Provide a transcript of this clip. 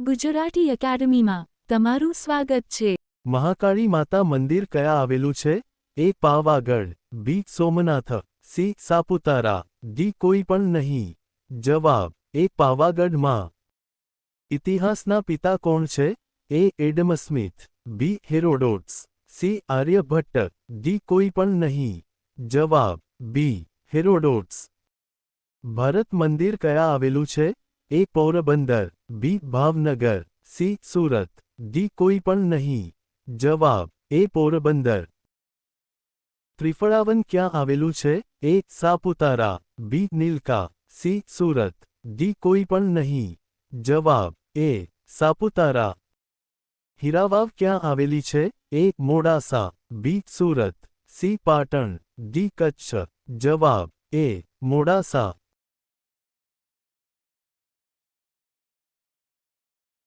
ગુજરાતી એકેડમીમાં તમારું સ્વાગત છે। મહાકાળી માતા મંદિર કયા આવેલું છે? એ પાવાગઢ, બી સોમનાથ, સી સાપુતારા, ડી કોઈ પણ નહીં। જવાબ એ પાવાગઢમાં। ઇતિહાસના પિતા કોણ છે? એ એડમ સ્મિથ, બી હેરોડોટ્સ, સી આર્યભટ્ટ, ડી કોઈ પણ નહીં। જવાબ બી હેરોડોટ્સ। ભારત મંદિર કયા આવેલું છે? એ પોરબંદર, બી ભાવનગર, સી સુરત, ડી કોઈ પણ નહીં। જવાબ એ પોરબંદર। ત્રિફળાવન ક્યાં આવેલું છે? એ સાપુતારા, બી નીલકા, સી સુરત, ડી કોઈ પણ નહીં। જવાબ એ સાપુતારા। હીરાવાવ ક્યાં આવેલી છે? એ મોડાસા, બી સુરત, સી પાટણ, ડી કચ્છ। જવાબ એ મોડાસા।